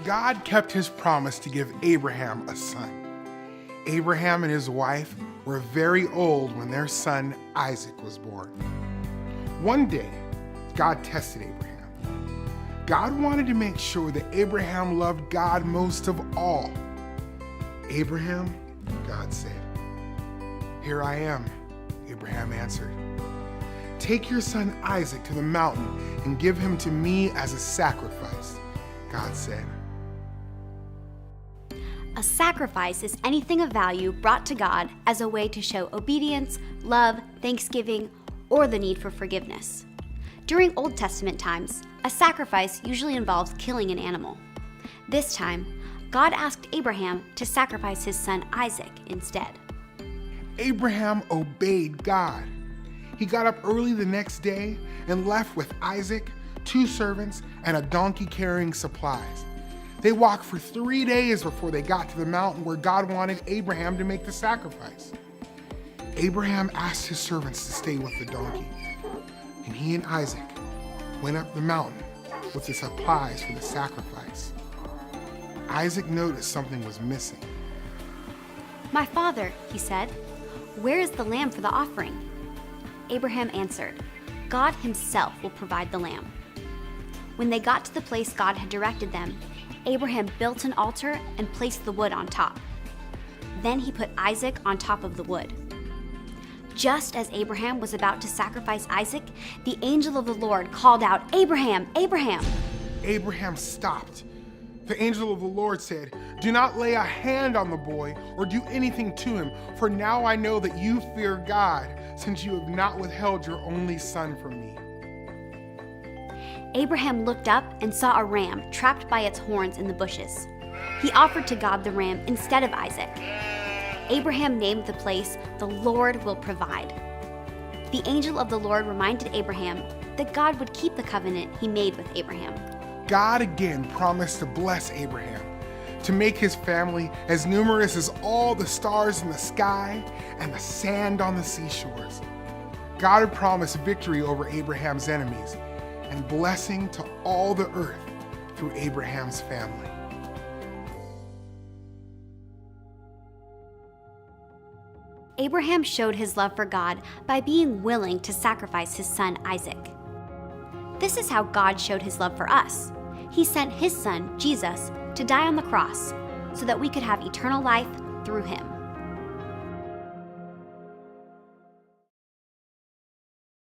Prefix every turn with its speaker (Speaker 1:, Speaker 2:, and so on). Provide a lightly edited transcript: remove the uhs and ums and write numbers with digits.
Speaker 1: God kept his promise to give Abraham a son. Abraham and his wife were very old when their son Isaac was born. One day, God tested Abraham. God wanted to make sure that Abraham loved God most of all. "Abraham," God said. "Here I am," Abraham answered. "Take your son Isaac to the mountain and give him to me as a sacrifice," God said.
Speaker 2: A sacrifice is anything of value brought to God as a way to show obedience, love, thanksgiving, or the need for forgiveness. During Old Testament times, a sacrifice usually involves killing an animal. This time, God asked Abraham to sacrifice his son Isaac instead.
Speaker 1: Abraham obeyed God. He got up early the next day and left with Isaac, 2 servants, and a donkey carrying supplies. They walked for 3 days before they got to the mountain where God wanted Abraham to make the sacrifice. Abraham asked his servants to stay with the donkey, and he and Isaac went up the mountain with the supplies for the sacrifice. Isaac noticed something was missing.
Speaker 2: "My father," he said, "where is the lamb for the offering?" Abraham answered, "God himself will provide the lamb." When they got to the place God had directed them, Abraham built an altar and placed the wood on top. Then he put Isaac on top of the wood. Just as Abraham was about to sacrifice Isaac, the angel of the Lord called out, "Abraham, Abraham!"
Speaker 1: Abraham stopped. The angel of the Lord said, "Do not lay a hand on the boy or do anything to him, for now I know that you fear God, since you have not withheld your only son from me."
Speaker 2: Abraham looked up and saw a ram trapped by its horns in the bushes. He offered to God the ram instead of Isaac. Abraham named the place, "The Lord Will Provide." The angel of the Lord reminded Abraham that God would keep the covenant he made with Abraham.
Speaker 1: God again promised to bless Abraham, to make his family as numerous as all the stars in the sky and the sand on the seashores. God had promised victory over Abraham's enemies and blessing to all the earth through Abraham's family.
Speaker 2: Abraham showed his love for God by being willing to sacrifice his son Isaac. This is how God showed his love for us. He sent his son, Jesus, to die on the cross so that we could have eternal life through him.